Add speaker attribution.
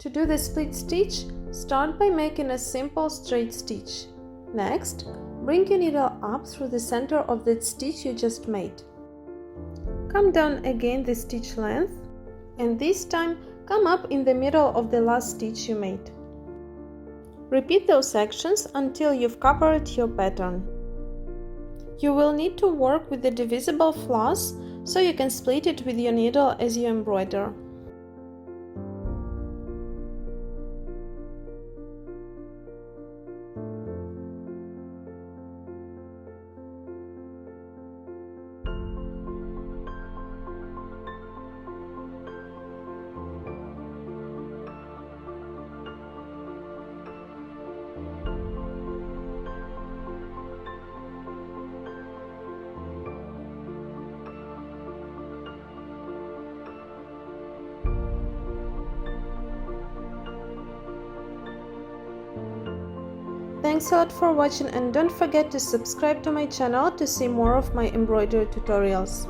Speaker 1: To do the split stitch, start by making a simple straight stitch. Next, bring your needle up through the center of that stitch you just made. Come down again the stitch length, and this time come up in the middle of the last stitch you made. Repeat those sections until you've covered your pattern. You will need to work with the divisible floss so you can split it with your needle as you embroider. Thanks a lot for watching, and don't forget to subscribe to my channel to see more of my embroidery tutorials.